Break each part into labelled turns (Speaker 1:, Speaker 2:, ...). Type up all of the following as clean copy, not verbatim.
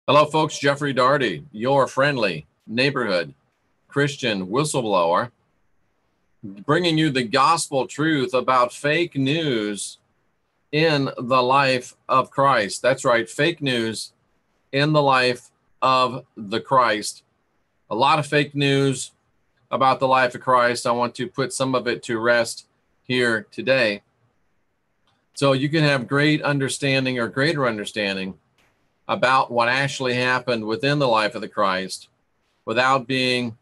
Speaker 1: Hello, folks. Jeffrey Daugherty, your friendly neighborhood Christian whistleblower, bringing you the gospel truth about fake news in the life of Christ. That's right, fake news in the life of the Christ. A lot of fake news about the life of Christ. I want to put some of it to rest here today, so you can have great understanding or greater understanding about what actually happened within the life of the Christ without being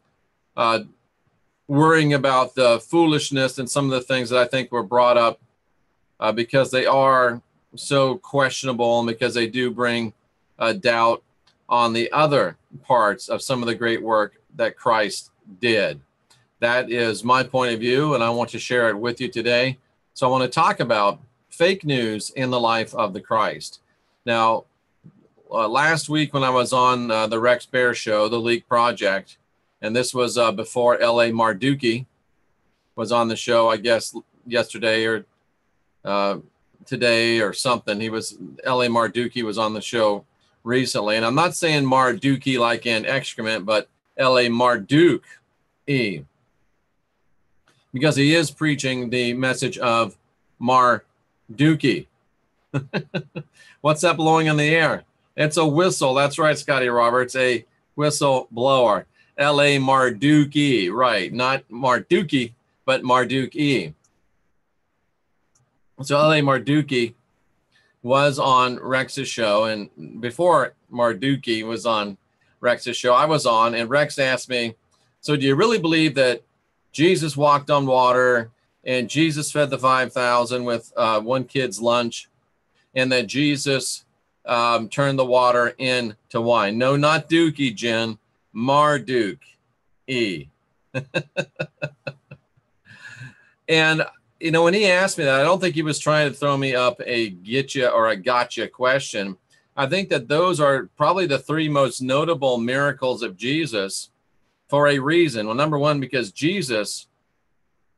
Speaker 1: worrying about the foolishness and some of the things that I think were brought up because they are so questionable and because they do bring doubt on the other parts of some of the great work that Christ did. That is my point of view, and I want to share it with you today. So I want to talk about fake news in the life of the Christ. Now, last week when I was on the Rex Bear Show, the Leak Project, and this was before L.A. MARZULLI was on the show, I guess yesterday or today or something. L.A. MARZULLI was on the show recently, and I'm not saying MARZULLI like in excrement, but L.A. MARZULLI, because he is preaching the message of MARZULLI. What's that blowing in the air? It's a whistle. That's right, Scotty Roberts, a whistleblower. L.A. MARZULLI, right. Not MARZULLI, but MARZULLI. So L.A. MARZULLI was on Rex's show, and before MARZULLI was on Rex's show, I was on, and Rex asked me, so do you really believe that Jesus walked on water and Jesus fed the 5,000 with one kid's lunch, and that Jesus turned the water into wine? No, not Dookie, Jen. MARZULLI. And, you know, when he asked me that, I don't think he was trying to throw me up a getcha or a gotcha question. I think that those are probably the three most notable miracles of Jesus for a reason. Well, number one, because Jesus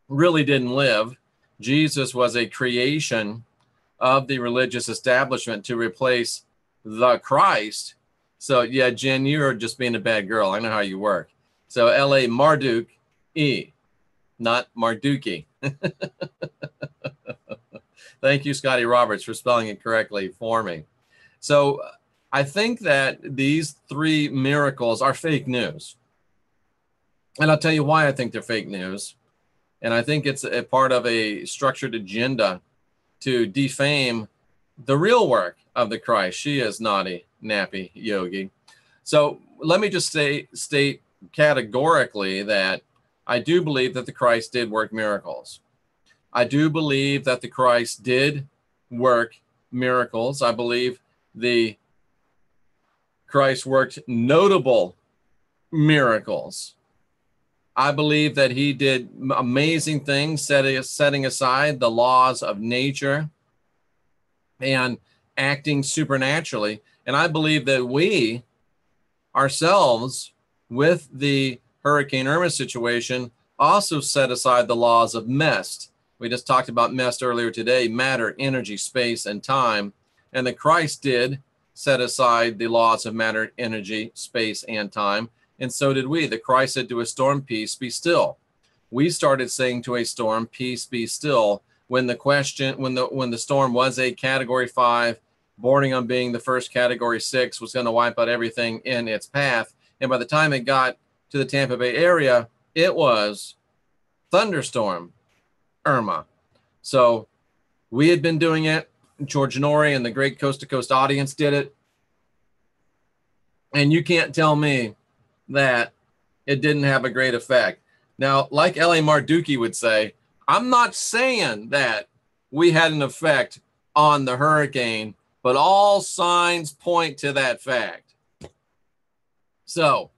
Speaker 1: really didn't live. Jesus was a creation of the religious establishment to replace the Christ. So yeah, Jen, you're just being a bad girl. I know how you work. So L.A. MARZULLI, not MARZULLI. Thank you, Scotty Roberts, for spelling it correctly for me. So I think that these three miracles are fake news. And I'll tell you why I think they're fake news. And I think it's a part of a structured agenda to defame the real work of the Christ. She is naughty, nappy, yogi. So let me just state categorically that I do believe that the Christ did work miracles. I do believe that the Christ did work miracles. I believe the Christ worked notable miracles. I believe that he did amazing things, setting aside the laws of nature and acting supernaturally. And I believe that we ourselves, with the Hurricane Irma situation, also set aside the laws of MEST. We just talked about MEST earlier today, matter, energy, space, and time. And the Christ did set aside the laws of matter, energy, space, and time. And so did we. The Christ said to a storm, peace, be still. We started saying to a storm, peace, be still, when the storm was a Category 5, bordering on being the first Category 6, was going to wipe out everything in its path. And by the time it got to the Tampa Bay area, it was thunderstorm Irma. So we had been doing it. George Norrie and the great Coast to Coast audience did it. And you can't tell me that it didn't have a great effect. Now, like L.A. MARZULLI would say, I'm not saying that we had an effect on the hurricane, but all signs point to that fact. So,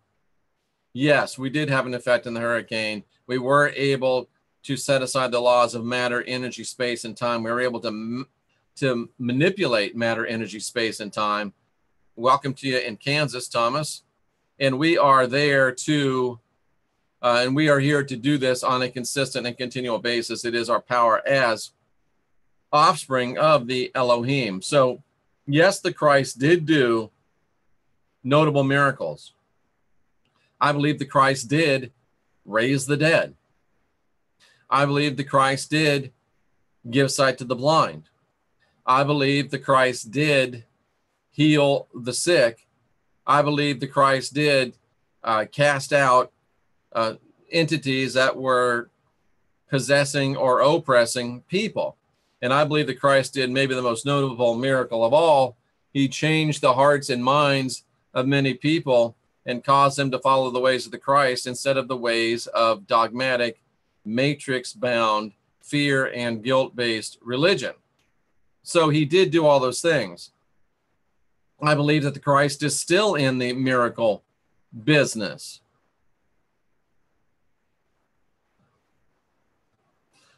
Speaker 1: yes, we did have an effect on the hurricane. We were able to set aside the laws of matter, energy, space, and time. We were able to manipulate matter, energy, space, and time. Welcome to you in Kansas, Thomas. And we are there and we are here to do this on a consistent and continual basis. It is our power as offspring of the Elohim. So, yes, the Christ did do notable miracles. I believe the Christ did raise the dead. I believe the Christ did give sight to the blind. I believe the Christ did heal the sick. I believe the Christ did cast out entities that were possessing or oppressing people. And I believe that Christ did maybe the most notable miracle of all. He changed the hearts and minds of many people and caused them to follow the ways of the Christ instead of the ways of dogmatic, matrix-bound, fear and guilt-based religion. So he did do all those things. I believe that the Christ is still in the miracle business.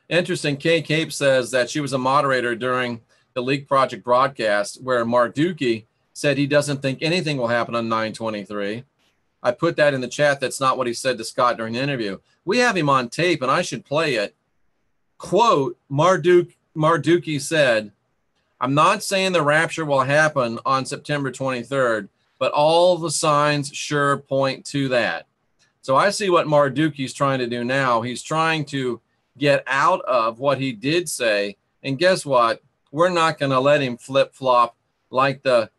Speaker 1: Interesting, Kay Cape says that she was a moderator during the Leak Project broadcast where Marzullai said he doesn't think anything will happen on 9/23. I put that in the chat. That's not what he said to Scott during the interview. We have him on tape, and I should play it. Quote, Marzullai said, "I'm not saying the rapture will happen on September 23rd, but all the signs sure point to that." So I see what Marzullai's trying to do now. He's trying to get out of what he did say. And guess what? We're not going to let him flip-flop like the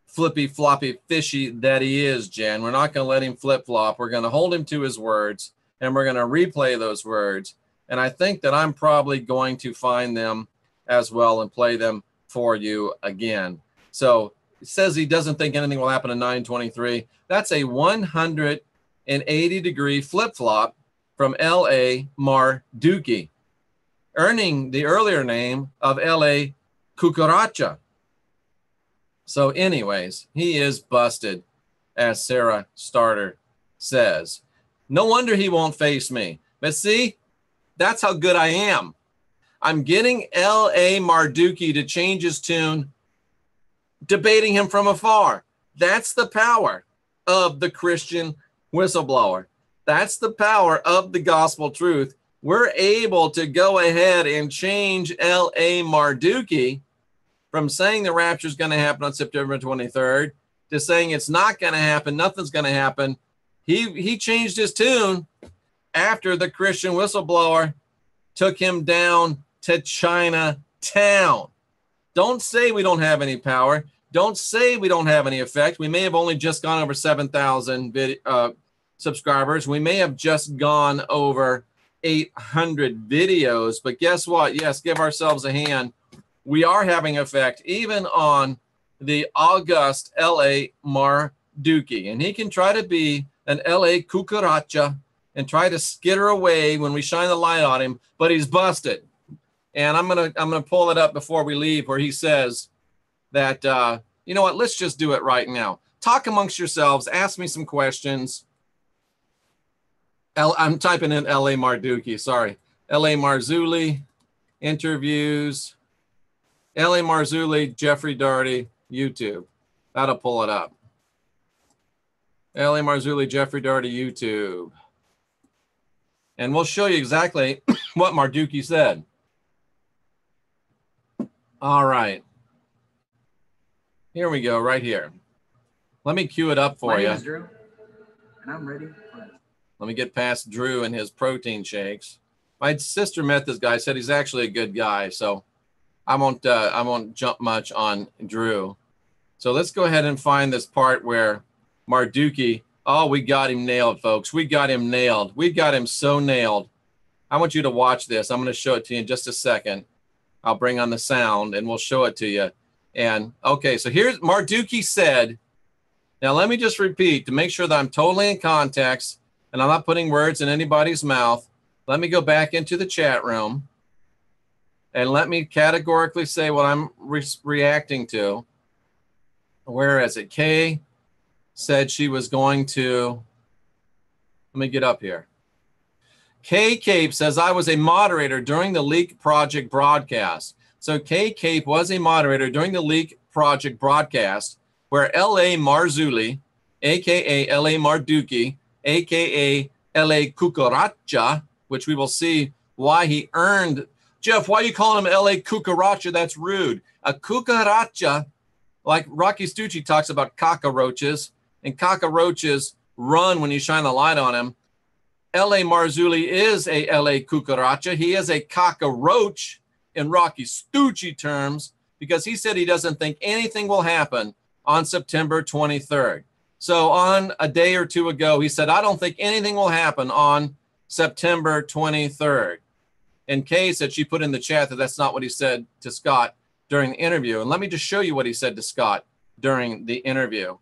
Speaker 1: flippy floppy fishy that he is, Jen. We're not going to let him flip-flop. We're going to hold him to his words, and we're going to replay those words. And I think that I'm probably going to find them as well and play them for you again. So it says he doesn't think anything will happen in 9/23. That's a 180-degree flip-flop from L.A. Marzullai, earning the earlier name of L.A. Cucaracha. So anyways, he is busted, as Sarah Starter says. No wonder he won't face me. But see, that's how good I am. I'm getting L.A. Marzullai to change his tune, debating him from afar. That's the power of the Christian whistleblower. That's the power of the gospel truth. We're able to go ahead and change L.A. Marzullai from saying the rapture is going to happen on September 23rd to saying it's not going to happen, nothing's going to happen. He changed his tune after the Christian whistleblower took him down to Chinatown. Don't say we don't have any power. Don't say we don't have any effect. We may have only just gone over 7,000 subscribers. We may have just gone over 800 videos, but guess what? Yes, give ourselves a hand. We are having effect even on the august L.A. Marzullai, and he can try to be an L.A. Cucaracha and try to skitter away when we shine the light on him, but he's busted. And I'm gonna pull it up before we leave, where he says that you know what? Let's just do it right now. Talk amongst yourselves. Ask me some questions. I'm typing in L.A. Marzullai. Sorry, L.A. Marzullai interviews. L.A. Marzullai, Jeffrey Daugherty, YouTube. That'll pull it up. L.A. Marzullai, Jeffrey Daugherty, YouTube. And we'll show you exactly what Marzullai said. All right. Here we go, right here. Let me cue it up for you.
Speaker 2: My name is Drew, and I'm ready.
Speaker 1: Let me get past Drew and his protein shakes. My sister met this guy, said he's actually a good guy, so I won't jump much on Drew. So let's go ahead and find this part where Marzullai, oh, we got him nailed, folks. We got him nailed. We got him so nailed. I want you to watch this. I'm going to show it to you in just a second. I'll bring on the sound and we'll show it to you. And okay, so here's Marzullai said, now let me just repeat to make sure that I'm totally in context and I'm not putting words in anybody's mouth. Let me go back into the chat room and let me categorically say what I'm reacting to. Where is it? Kay said she was going to, let me get up here. Kay Cape says, I was a moderator during the Leak Project broadcast. So Kay Cape was a moderator during the Leak Project broadcast where L.A. Marzullai, a.k.a. L.A. Marzullai, a.k.a. L.A. Cucaracha, which we will see why he earned. Jeff, why are you calling him L.A. Cucaracha? That's rude. A cucaracha Like Rocky Stucci talks about cockroaches, and cockroaches run when you shine the light on them. L.A. Marzulli is a L.A. cucaracha. He is a cockroach in Rocky Stucci terms because he said he doesn't think anything will happen on September 23rd. So on a day or two ago, he said, I don't think anything will happen on September 23rd. And Kay said she put in the chat that that's not what he said to Scott during the interview. And let me just show you what he said to Scott during the interview.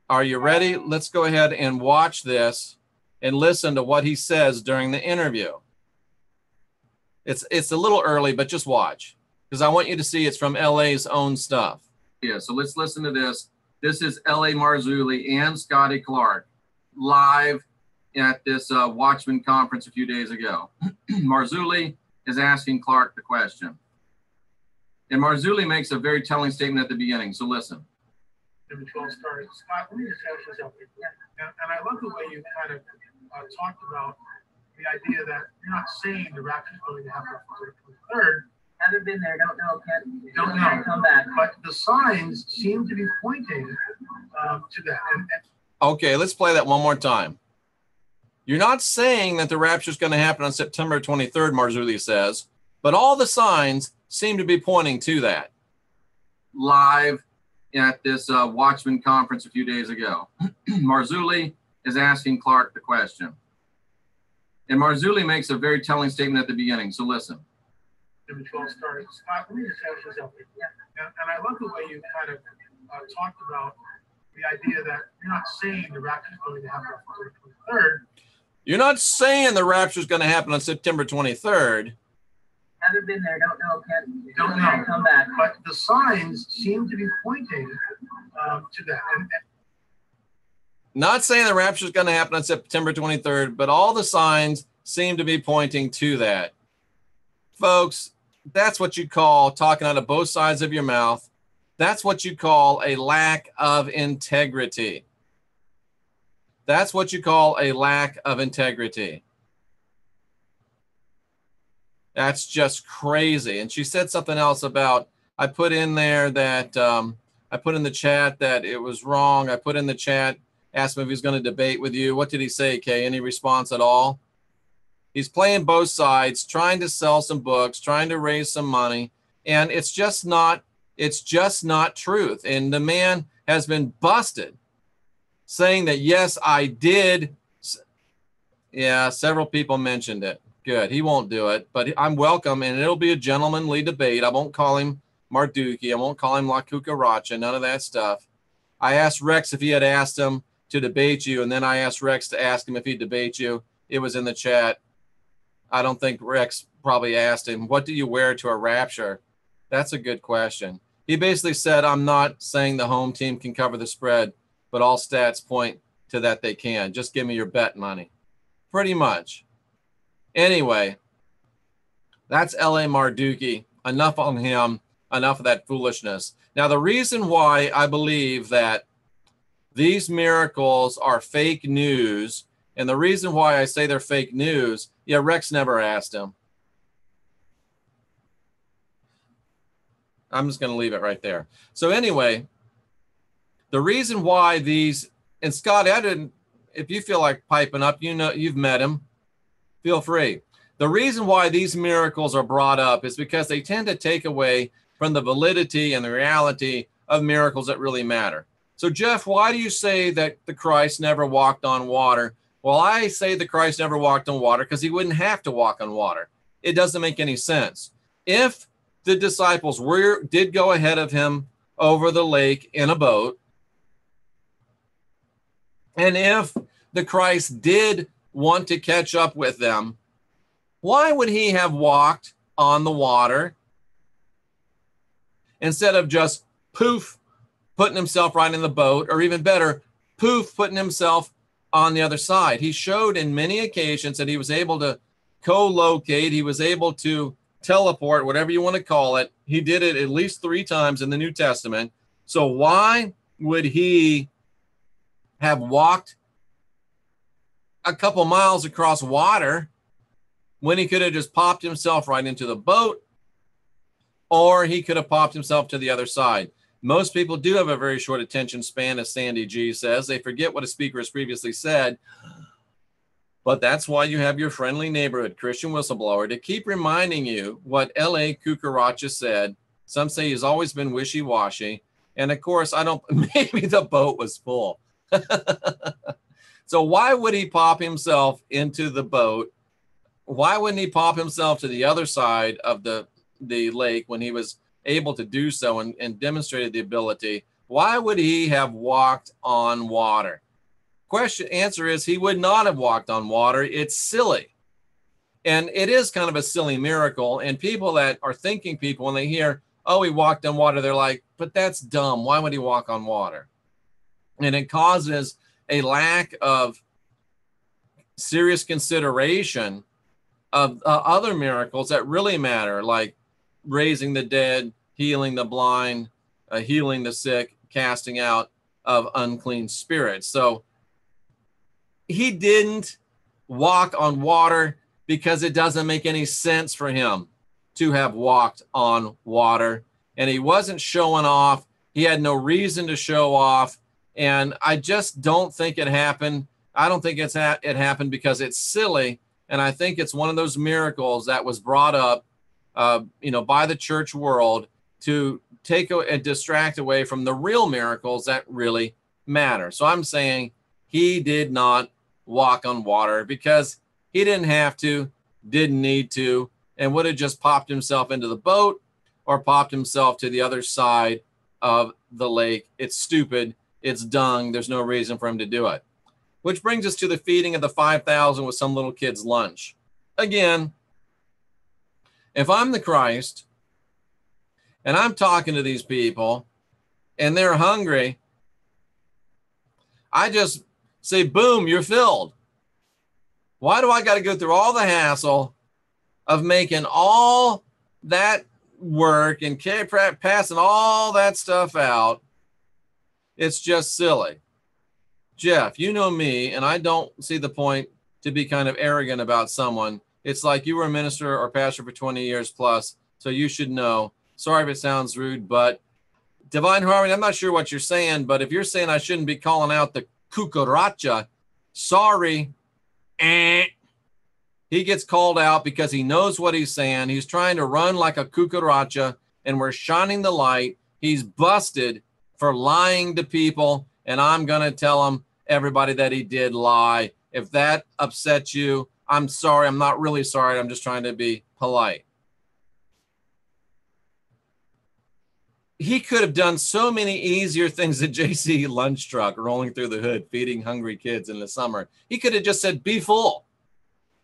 Speaker 1: Are you ready? Let's go ahead and watch this and listen to what he says during the interview. It's a little early, but just watch because I want you to see it's from LA's own stuff. Yeah, so let's listen to this. This is L.A. Marzulli and Scotty Clark live at this Watchman conference a few days ago. Marzulli is asking Clark the question. And Marzulli makes a very telling statement at the beginning, so listen.
Speaker 3: The 12 stars. Scott, let me just ask you something. And I love the way you kind of talked about the idea that you're not saying the rapture is going to happen on the 23rd.
Speaker 2: Haven't been there, don't know,
Speaker 3: Don't know.
Speaker 2: Come back.
Speaker 3: But the signs seem to be pointing to that.
Speaker 1: Okay, let's play that one more time. You're not saying that the rapture is going to happen on September 23rd, Marzulli says, but all the signs seem to be pointing to that. Live at this Watchman conference a few days ago. Marzulli is asking Clark the question. And Marzulli makes a very telling statement at the beginning, so listen.
Speaker 3: The 12 stars. Scott, let me just ask you something. And I love the way you kind of talked about the idea that you're not saying the rapture is going to happen on the 23rd.
Speaker 1: You're not saying the rapture is going to happen on September 23rd.
Speaker 2: Haven't been there, don't know,
Speaker 3: Don't know.
Speaker 2: Come back.
Speaker 3: But the signs seem to be pointing to that.
Speaker 1: Not saying the rapture is going to happen on September 23rd, but all the signs seem to be pointing to that. Folks, that's what you call talking out of both sides of your mouth. That's what you call a lack of integrity. That's what you call a lack of integrity. That's just crazy. And she said something else about, I put in there that, I put in the chat that it was wrong. I put in the chat, asked him if he's going to debate with you. What did he say, Kay? Any response at all? He's playing both sides, trying to sell some books, trying to raise some money. And it's just not truth. And the man has been busted saying that, yes, I did. Yeah, several people mentioned it. Good. He won't do it, but I'm welcome, and it'll be a gentlemanly debate. I won't call him Marduki. I won't call him La Cucaracha, none of that stuff. I asked Rex if he had asked him to debate you, and then I asked Rex to ask him if he'd debate you. It was in the chat. I don't think Rex probably asked him, what do you wear to a rapture? That's a good question. He basically said, I'm not saying the home team can cover the spread, but all stats point to that they can. Just give me your bet money. Pretty much. Anyway, that's L.A. Marduki. Enough on him. Enough of that foolishness. Now, the reason why I believe that these miracles are fake news, and the reason why I say they're fake news, yeah, Rex never asked him. I'm just going to leave it right there. So anyway, the reason why these, and Scott, if you feel like piping up, you know, you've met him. Feel free. The reason why these miracles are brought up is because they tend to take away from the validity and the reality of miracles that really matter. So, Jeff, why do you say that the Christ never walked on water? Well, I say the Christ never walked on water because he wouldn't have to walk on water. It doesn't make any sense. If the disciples did go ahead of him over the lake in a boat, and if the Christ did want to catch up with them, why would he have walked on the water instead of just poof, putting himself right in the boat, or even better, poof, putting himself on the other side? He showed in many occasions that he was able to co-locate. He was able to teleport, whatever you want to call it. He did it at least 3 times in the New Testament. So why would he have walked a couple miles across water when he could have just popped himself right into the boat, or he could have popped himself to the other side? Most people do have a very short attention span, as Sandy G says. They forget what a speaker has previously said. But that's why you have your friendly neighborhood Christian whistleblower to keep reminding you what L.A. Cucaracha said. Some say he's always been wishy-washy. And of course, maybe the boat was full. So why would he pop himself into the boat? Why wouldn't he pop himself to the other side of the lake when he was able to do so and demonstrated the ability? Why would he have walked on water? Answer is he would not have walked on water. It's silly. And it is kind of a silly miracle. And people that are thinking people, when they hear, oh, he walked on water, they're like, but that's dumb. Why would he walk on water? And it causes a lack of serious consideration of other miracles that really matter, like raising the dead, healing the blind, healing the sick, casting out of unclean spirits. So he didn't walk on water because it doesn't make any sense for him to have walked on water. And he wasn't showing off. He had no reason to show off. And I just don't think it happened. I don't think it happened because it's silly. And I think it's one of those miracles that was brought up, by the church world to take and distract away from the real miracles that really matter. So I'm saying he did not walk on water because he didn't have to, didn't need to, and would have just popped himself into the boat or popped himself to the other side of the lake. It's stupid. It's dung. There's no reason for him to do it. Which brings us to the feeding of the 5,000 with some little kid's lunch. Again, if I'm the Christ and I'm talking to these people and they're hungry, I just say, boom, you're filled. Why do I got to go through all the hassle of making all that work and passing all that stuff out? It's just silly. Jeff, you know me, and I don't see the point to be kind of arrogant about someone. It's like you were a minister or pastor for 20 years plus, so you should know. Sorry if it sounds rude, but Divine Harmony, I'm not sure what you're saying, but if you're saying I shouldn't be calling out the cucaracha, sorry. He gets called out because he knows what he's saying. He's trying to run like a cucaracha, and we're shining the light. He's busted for lying to people, and I'm going to tell him, everybody, that he did lie. If that upsets you, I'm sorry. I'm not really sorry. I'm just trying to be polite. He could have done so many easier things than JC lunch truck rolling through the hood, feeding hungry kids in the summer. He could have just said, be full.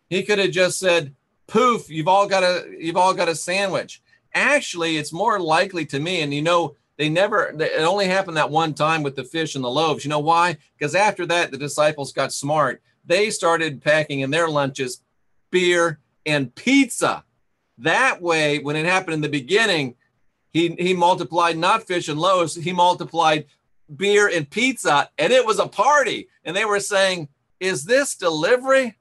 Speaker 1: He could have just said, poof, you've all got a sandwich. Actually, it's more likely to me, and it only happened that one time with the fish and the loaves. You know why? Because after that, the disciples got smart. They started packing in their lunches beer and pizza. That way, when it happened in the beginning, he multiplied not fish and loaves, he multiplied beer and pizza, and it was a party. And they were saying, is this delivery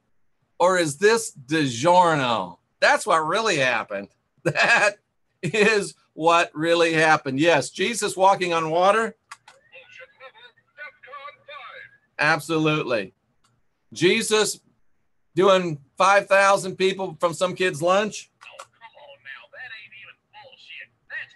Speaker 1: or is this DiGiorno? That's what really happened. That is what really happened. Yes, Jesus walking on water. Absolutely. Jesus doing 5,000 people from some kid's lunch.
Speaker 4: Oh, come on now. That ain't even bullshit. That's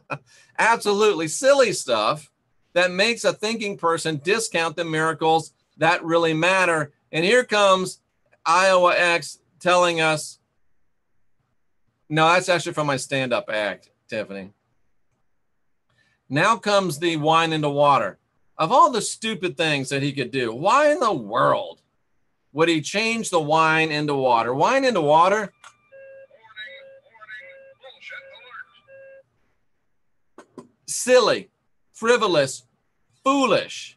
Speaker 4: horseshit.
Speaker 1: Absolutely silly stuff that makes a thinking person discount the miracles that really matter. And here comes Iowa X telling us, no, that's actually from my stand-up act, Tiffany. Now comes the wine into water. Of all the stupid things that he could do, why in the world would he change the wine into water? Wine into water?
Speaker 4: Warning, bullshit alert.
Speaker 1: Silly, frivolous, foolish.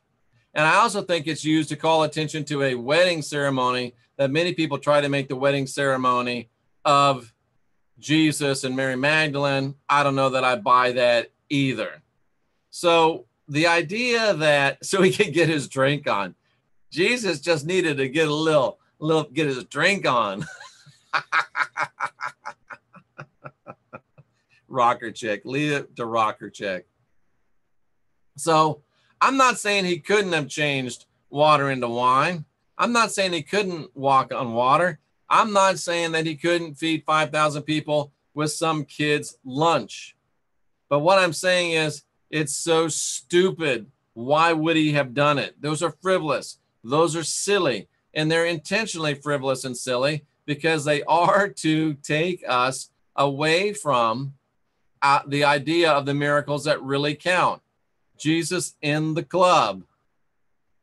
Speaker 1: And I also think it's used to call attention to a wedding ceremony that many people try to make the wedding ceremony of Jesus and Mary Magdalene. I don't know that I buy that either. So the idea that so he could get his drink on, Jesus just needed to get get his drink on. rocker chick. Leave it to rocker chick. So I'm not saying he couldn't have changed water into wine. I'm not saying he couldn't walk on water. I'm not saying that he couldn't feed 5,000 people with some kid's lunch. But what I'm saying is it's so stupid. Why would he have done it? Those are frivolous. Those are silly. And they're intentionally frivolous and silly because they are to take us away from the idea of the miracles that really count. Jesus in the club.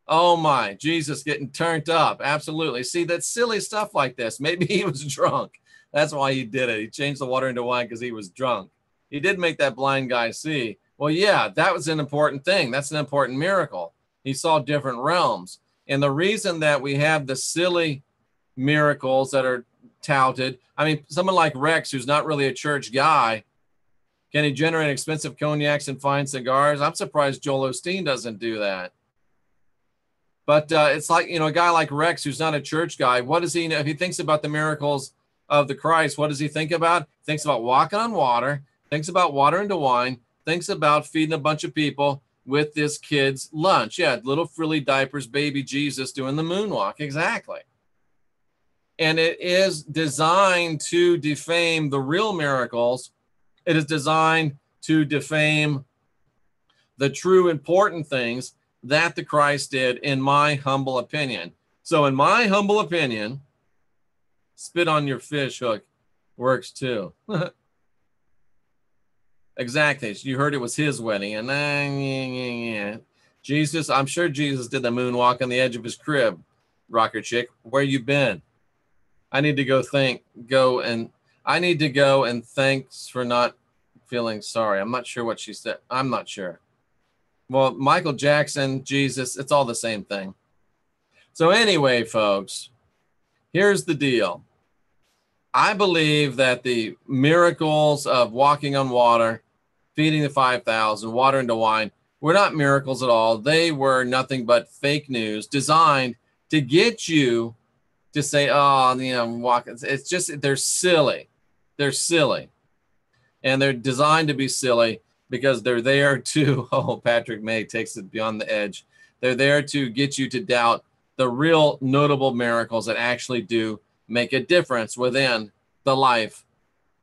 Speaker 1: Oh my, Jesus getting turned up. Absolutely. See, that's silly stuff like this. Maybe he was drunk. That's why he did it. He changed the water into wine because he was drunk. He did make that blind guy see. Well, yeah, that was an important thing. That's an important miracle. He saw different realms. And the reason that we have the silly miracles that are touted, I mean, someone like Rex, who's not really a church guy, can he generate expensive cognacs and fine cigars? I'm surprised Joel Osteen doesn't do that. But it's like, you know, a guy like Rex, who's not a church guy, what does he know? If he thinks about the miracles of the Christ, what does he think about? He thinks about walking on water, thinks about water into wine, thinks about feeding a bunch of people with this kid's lunch. Yeah, little frilly diapers, baby Jesus doing the moonwalk. Exactly. And it is designed to defame the real miracles. It is designed to defame the true important things that the Christ did, in my humble opinion. So in my humble opinion, spit on your fish hook works too. Exactly. You heard it was his wedding. And Jesus, I'm sure Jesus did the moonwalk on the edge of his crib. Rocker chick, where you been? I need to go and thanks for not feeling sorry. I'm not sure what she said. I'm not sure. Well, Michael Jackson, Jesus, it's all the same thing. So anyway, folks, here's the deal. I believe that the miracles of walking on water, feeding the 5,000, water into wine, were not miracles at all. They were nothing but fake news designed to get you to say, oh, you know, walk. It's just, they're silly. They're silly. And they're designed to be silly because they're there to, oh, Patrick May takes it beyond the edge. They're there to get you to doubt the real notable miracles that actually do make a difference within the life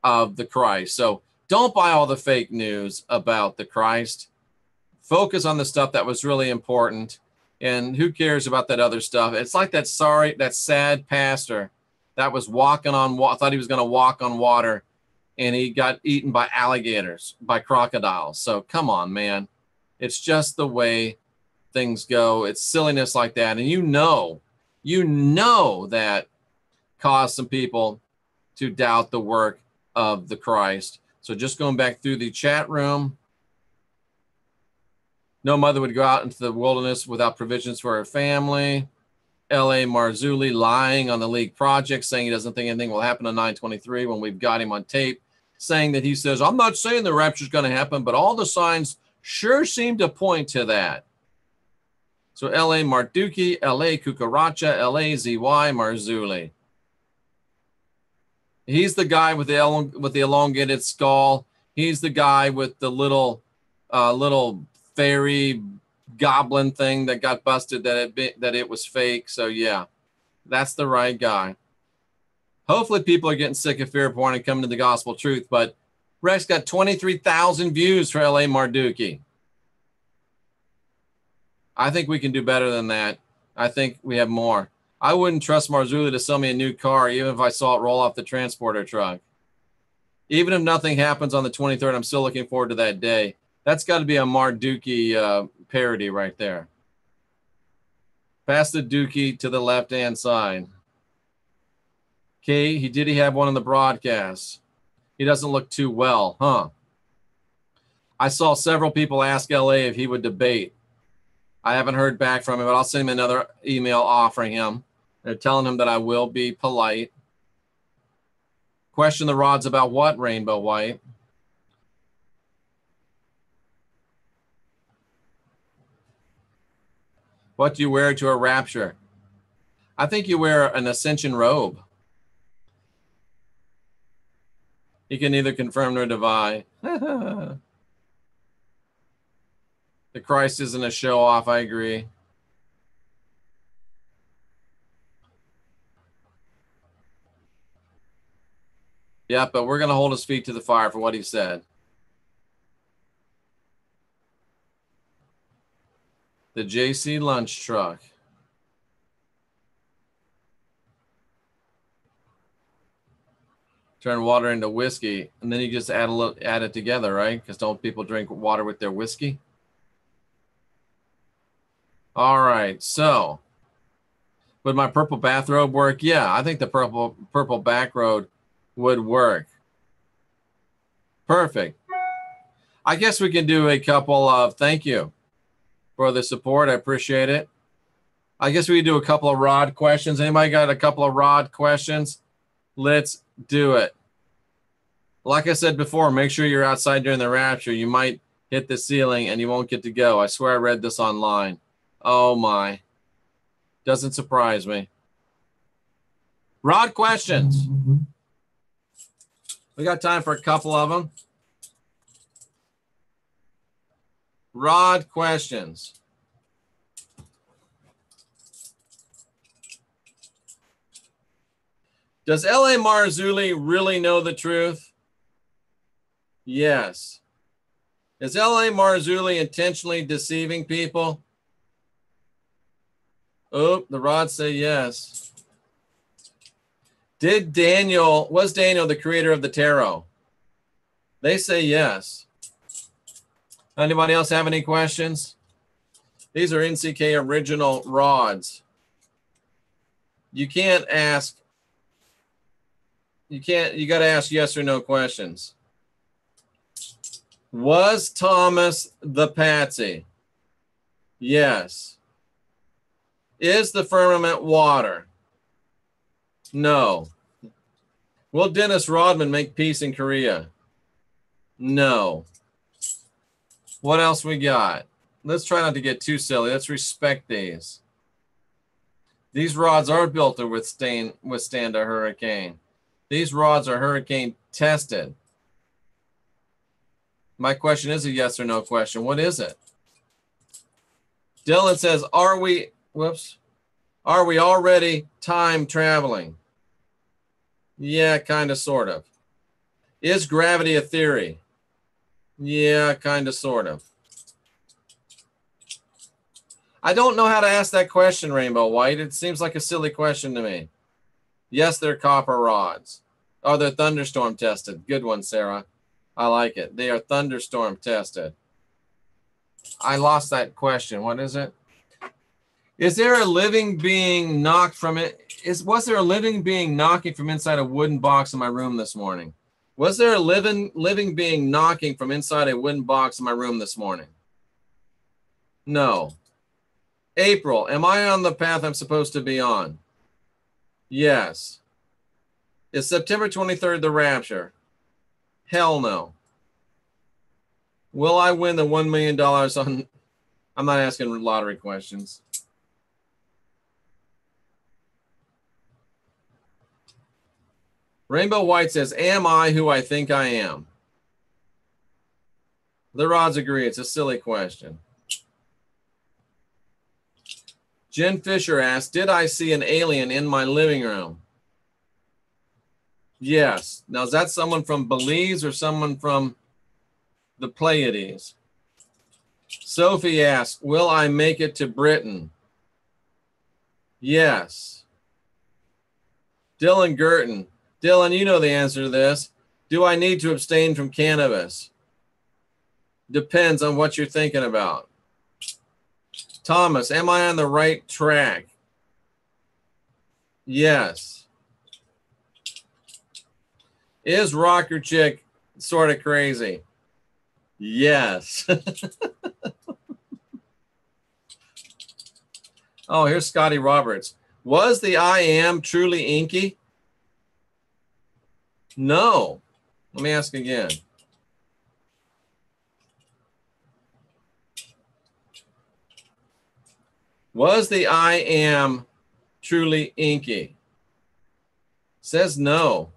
Speaker 1: of the Christ. So don't buy all the fake news about the Christ. Focus on the stuff that was really important. And who cares about that other stuff? It's like that sad pastor that was walking on water, thought he was going to walk on water, and he got eaten by alligators, by crocodiles. So come on, man. It's just the way things go. It's silliness like that. And you know that caused some people to doubt the work of the Christ. So just going back through the chat room. No mother would go out into the wilderness without provisions for her family. L.A. Marzulli lying on the league project, saying he doesn't think anything will happen on 9/23 when we've got him on tape, saying that he says, I'm not saying the rapture is going to happen, but all the signs sure seem to point to that. So L.A. Marduki, L.A. Cucaracha, L.A. Z.Y. Marzulli. He's the guy with the elongated skull. He's the guy with the little fairy goblin thing that got busted that it was fake. So yeah, that's the right guy. Hopefully people are getting sick of fear porn and coming to the gospel truth. But Rex got 23,000 views for L.A. Marduki. I think we can do better than that. I think we have more. I wouldn't trust Marzulli to sell me a new car, even if I saw it roll off the transporter truck. Even if nothing happens on the 23rd, I'm still looking forward to that day. That's got to be a Marduki parody right there. Pass the Dookie to the left-hand side. Okay, did he have one on the broadcast? He doesn't look too well, huh? I saw several people ask LA if he would debate. I haven't heard back from him, but I'll send him another email offering him. They're telling him that I will be polite. Question the rods about what, Rainbow White? What do you wear to a rapture? I think you wear an ascension robe. He can neither confirm nor deny. The Christ isn't a show off. I agree. Yeah, but we're going to hold his feet to the fire for what he said. The JC lunch truck. Turn water into whiskey, and then you just add it together, right? Because don't people drink water with their whiskey? All right, so would my purple bathrobe work? Yeah, I think the purple bathrobe would work. Perfect. I guess we can do a couple of thank you for the support. I appreciate it. I guess we do a couple of Rod questions. Anybody got a couple of Rod questions? Let's do it. Like I said before, make sure you're outside during the rapture. You might hit the ceiling and you won't get to go. I swear I read this online. Oh my. Doesn't surprise me. Rod questions. We got time for a couple of them. Rod questions. Does L.A. Marzulli really know the truth? Yes. Is L.A. Marzulli intentionally deceiving people? Oh, the rods say yes. Was Daniel the creator of the tarot? They say yes. Anybody else have any questions? These are NCK original rods. You can't ask. You got to ask yes or no questions. Was Thomas the patsy? Yes. Is the firmament water? No. Will Dennis Rodman make peace in Korea? No. What else we got? Let's try not to get too silly. Let's respect these. These rods are built to withstand a hurricane. These rods are hurricane tested. My question is a yes or no question. What is it? Dylan says, are we already time traveling? Yeah, kind of, sort of. Is gravity a theory? Yeah, kind of, sort of. I don't know how to ask that question, Rainbow White. It seems like a silly question to me. Yes, they're copper rods. Oh, they're thunderstorm tested. Good one, Sarah. I like it. They are thunderstorm tested. I lost that question. What is it? Is there a living being knocked from it? Was there a living being knocking from inside a wooden box in my room this morning? Was there a living being knocking from inside a wooden box in my room this morning? No. April, am I on the path I'm supposed to be on? Yes. Is September 23rd the rapture? Hell no. Will I win the $1 million on... I'm not asking lottery questions. Rainbow White says, am I who I think I am? The rods agree. It's a silly question. Jen Fisher asks, did I see an alien in my living room? Yes. Now, is that someone from Belize or someone from the Pleiades? Sophie asks, will I make it to Britain? Yes. Dylan Girton. Dylan, you know the answer to this. Do I need to abstain from cannabis? Depends on what you're thinking about. Thomas, am I on the right track? Yes. Is Rocker Chick sort of crazy? Yes. Oh, here's Scotty Roberts. Was the I am truly inky? No. Let me ask again. Was the I am truly inky? Says no.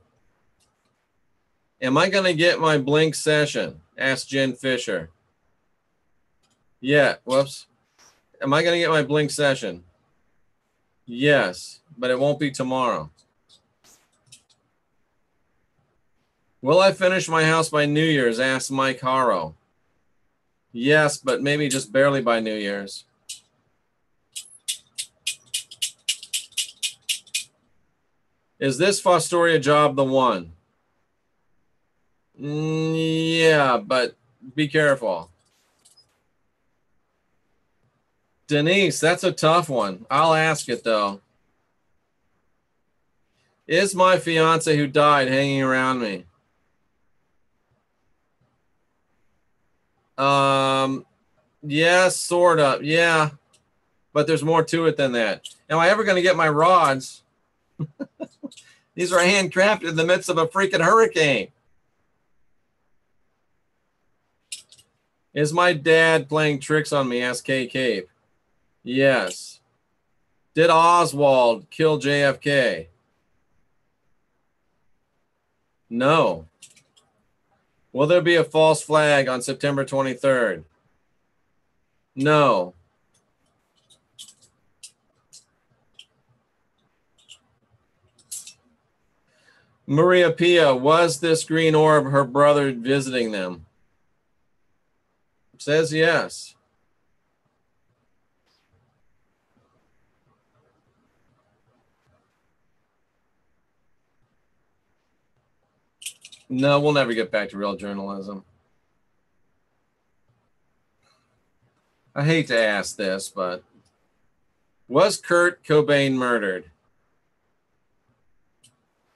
Speaker 1: Am I going to get my blink session? Asked Jen Fisher. Yeah, whoops. Am I going to get my blink session? Yes, but it won't be tomorrow. Will I finish my house by New Year's? Asked Mike Harrow. Yes, but maybe just barely by New Year's. Is this Fostoria job the one? Yeah, but be careful. Denise, that's a tough one. I'll ask it though. Is my fiance who died hanging around me? Yeah, sort of. Yeah, but there's more to it than that. Am I ever going to get my rods? These are handcrafted in the midst of a freaking hurricane. Is my dad playing tricks on me? Asked K Cape. Yes. Did Oswald kill JFK? No. Will there be a false flag on September 23rd? No. Maria Pia, was this green orb her brother visiting them? Says yes. No, we'll never get back to real journalism. I hate to ask this, but was Kurt Cobain murdered?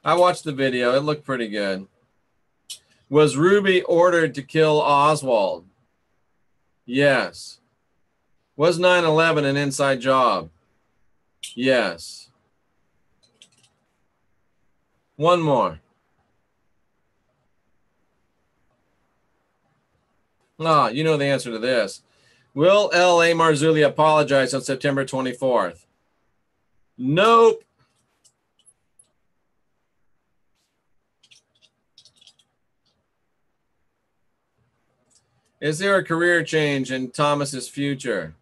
Speaker 1: I watched the video. It looked pretty good. Was Ruby ordered to kill Oswald? Yes. Was 9/11 an inside job? Yes. One more. Ah, you know the answer to this. Will L.A. Marzulli apologize on September 24th? Nope. Is there a career change in Thomas's future?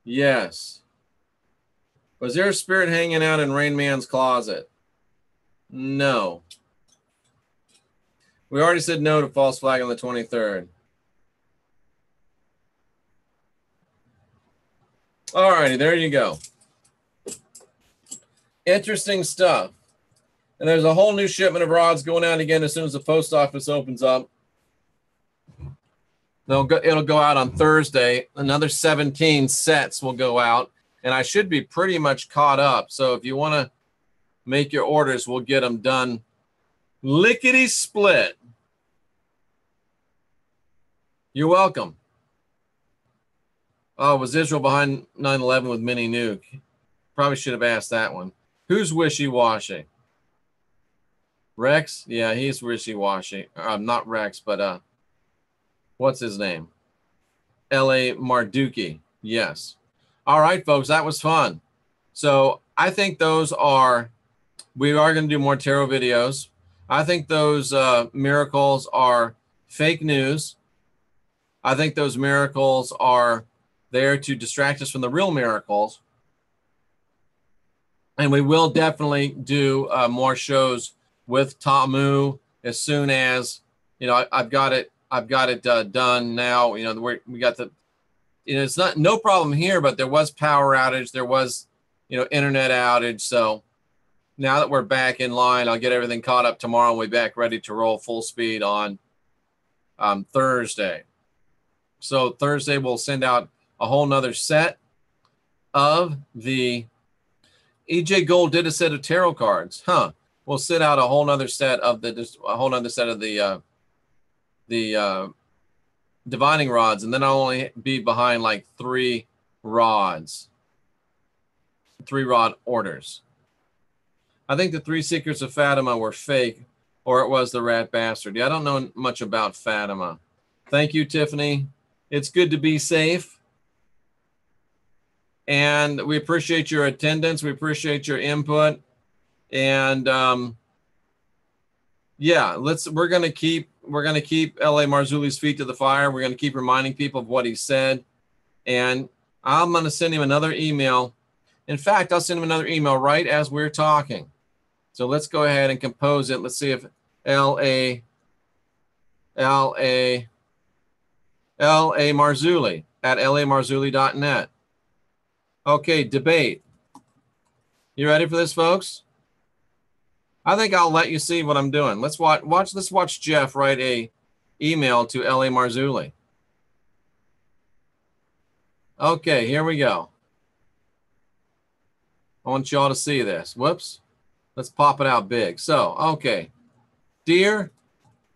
Speaker 1: Yes. Was there a spirit hanging out in Rain Man's closet? No. We already said no to false flag on the 23rd. All righty, there you go. Interesting stuff. And there's a whole new shipment of rods going out again as soon as the post office opens up. It'll go out on Thursday. Another 17 sets will go out. And I should be pretty much caught up. So if you want to make your orders, we'll get them done lickety split. You're welcome. Oh, was Israel behind 9/11 with mini nuke? Probably should have asked that one. Who's wishy-washy? Rex? Yeah, he's wishy-washy. Not Rex, but what's his name? L.A. Marduki. Yes. All right, folks, that was fun. So I think we are going to do more tarot videos. I think those miracles are fake news. I think those miracles are there to distract us from the real miracles. And we will definitely do more shows with Tamu as soon as, I've got it done now. We got it's not no problem here, but there was power outage. There was, internet outage. So now that we're back in line, I'll get everything caught up tomorrow and we'll be back ready to roll full speed on Thursday. So Thursday we'll send out a whole nother set of the EJ Gold did a set of tarot cards. We'll send out a whole nother set of the divining rods, and then I'll only be behind like 3 rod orders. I think the 3 Secrets of Fatima were fake, or it was the Rat Bastard. Yeah, I don't know much about Fatima. Thank you, Tiffany. It's good to be safe. And we appreciate your attendance. We appreciate your input. And, yeah, we're gonna keep L.A. Marzulli's feet to the fire. We're gonna keep reminding people of what he said, and I'm gonna send him another email. In fact, I'll send him another email right as we're talking. So let's go ahead and compose it. Let's see if L.A. Marzulli at lamarzulli.net. Okay, debate. You ready for this, folks? I think I'll let you see what I'm doing. Let's watch Jeff write a email to L.A. Marzulli. Okay, here we go. I want you all to see this. Whoops. Let's pop it out big. So, okay. Dear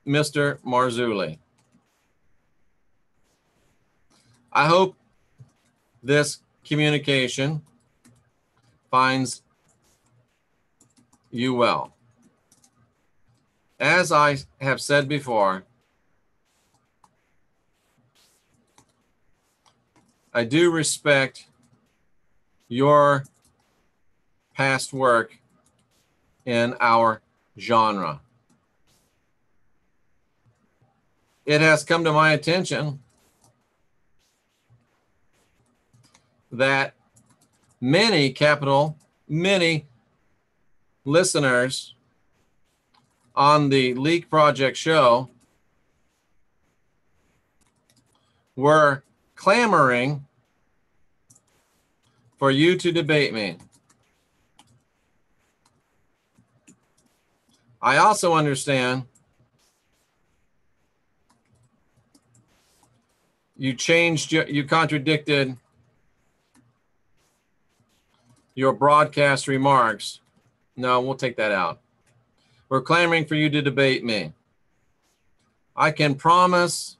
Speaker 1: Mr. Marzulli, I hope this communication finds you well. As I have said before, I do respect your past work in our genre. It has come to my attention that many listeners on the Leak Project show were clamoring for you to debate me. I also understand you contradicted your broadcast remarks. No, we'll take that out. We're clamoring for you to debate me. I can promise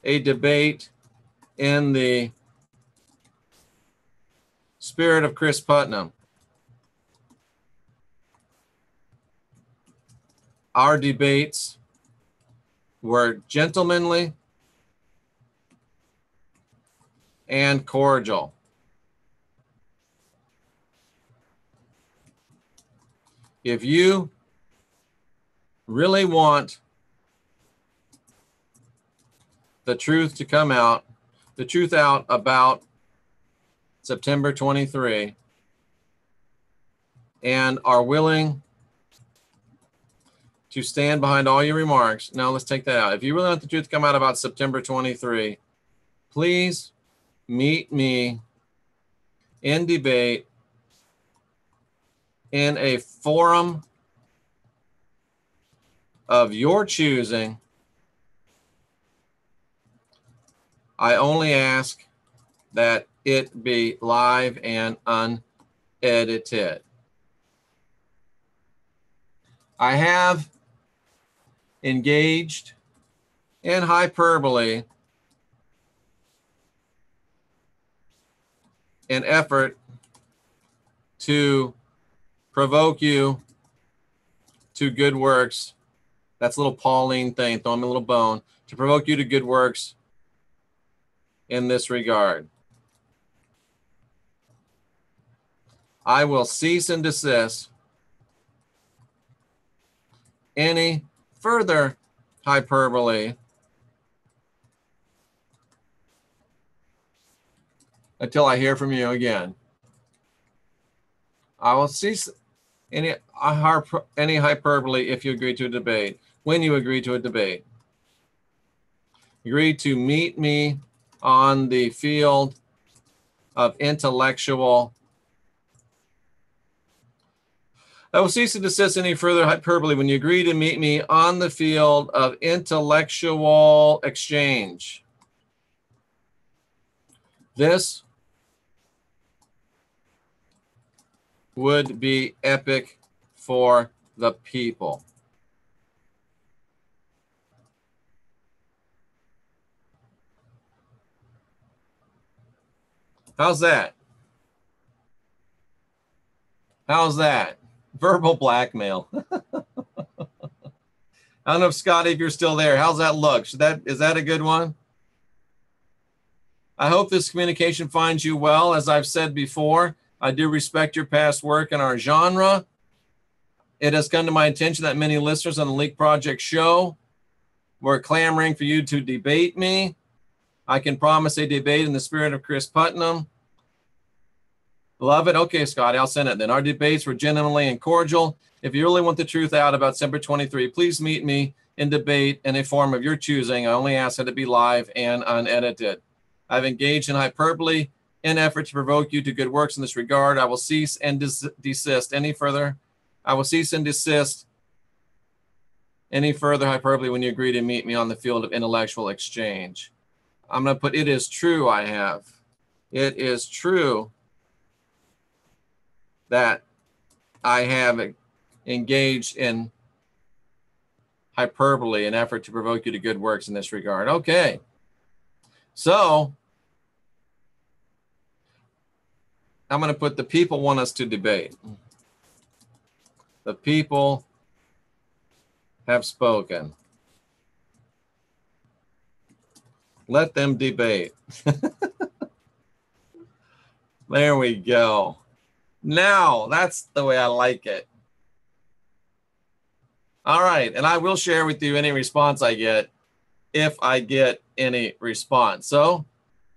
Speaker 1: a debate in the spirit of Chris Putnam. Our debates were gentlemanly and cordial. If you really want the truth to come out, the truth out about September 23, and are willing to stand behind all your remarks. Now let's take that out. If you really want the truth to come out about September 23, please meet me in debate in a forum of your choosing. I only ask that it be live and unedited. I have engaged in hyperbole in effort to provoke you to good works. That's a little Pauline thing, throw me a little bone, to provoke you to good works in this regard. I will cease and desist any further hyperbole until I hear from you again. I will cease any hyperbole if you agree to a debate. When you agree to a debate, agree to meet me on the field of intellectual. I will cease to desist any further hyperbole when you agree to meet me on the field of intellectual exchange. This would be epic for the people. How's that? How's that? Verbal blackmail. I don't know if Scotty, if you're still there, how's that look? Is that a good one? I hope this communication finds you well. As I've said before, I do respect your past work in our genre. It has come to my attention that many listeners on the Leak Project show were clamoring for you to debate me. I can promise a debate in the spirit of Chris Putnam. Love it. Okay, Scotty, I'll send it then. Our debates were genuinely and cordial. If you really want the truth out about Semper 23, please meet me in debate in a form of your choosing. I only ask that it be live and unedited. I've engaged in hyperbole in effort to provoke you to good works in this regard. I will cease and desist any further. I will cease and desist any further hyperbole when you agree to meet me on the field of intellectual exchange. I'm going to put, it is true I have. It is true that I have engaged in hyperbole in effort to provoke you to good works in this regard. Okay. So I'm going to put the people want us to debate. The people have spoken. Let them debate. There we go. Now, that's the way I like it. All right, and I will share with you any response I get if I get any response. So,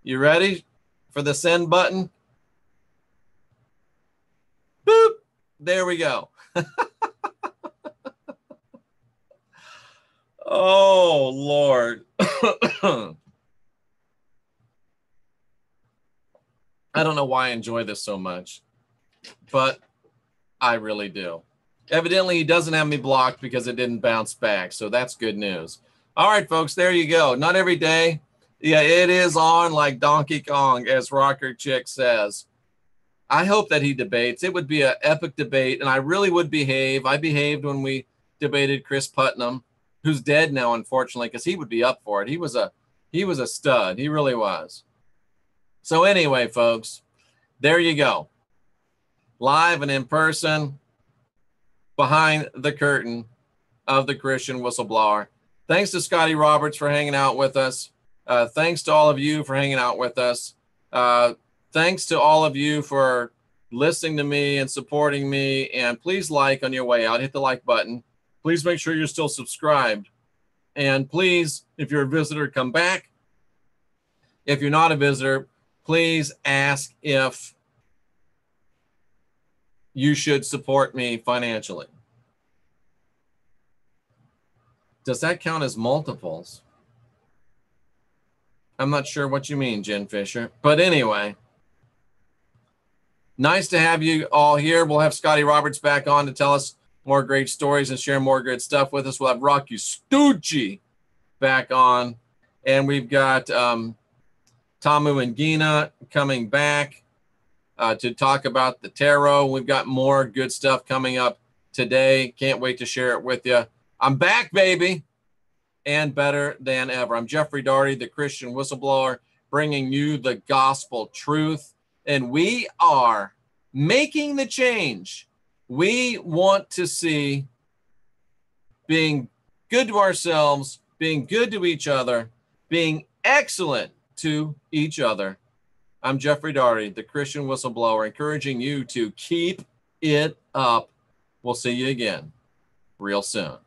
Speaker 1: you ready for the send button? Boop! There we go. Oh, Lord. I don't know why I enjoy this so much, but I really do. Evidently, he doesn't have me blocked because it didn't bounce back, so that's good news. All right, folks, there you go. Not every day. Yeah, it is on like Donkey Kong, as Rocker Chick says. I hope that he debates. It would be an epic debate, and I really would behave. I behaved when we debated Chris Putnam, who's dead now, unfortunately, because he would be up for it. He was a stud. He really was. So anyway, folks, there you go. Live and in person, behind the curtain of the Christian Whistleblower. Thanks to Scotty Roberts for hanging out with us. Thanks to all of you for hanging out with us. Thanks to all of you for listening to me and supporting me. And please like on your way out. Hit the like button. Please make sure you're still subscribed. And please, if you're a visitor, come back. If you're not a visitor, please ask if you should support me financially. Does that count as multiples? I'm not sure what you mean, Jen Fisher. But anyway, nice to have you all here. We'll have Scotty Roberts back on to tell us more great stories and share more good stuff with us. We'll have Rocky Stucci back on. And we've got Tamu and Gina coming back to talk about the tarot. We've got more good stuff coming up today. Can't wait to share it with you. I'm back, baby, and better than ever. I'm Jeffrey Daugherty, the Christian Whistleblower, bringing you the gospel truth. And we are making the change we want to see, being good to ourselves, being good to each other, being excellent to each other. I'm Jeffrey Daugherty, the Christian Whistleblower, encouraging you to keep it up. We'll see you again real soon.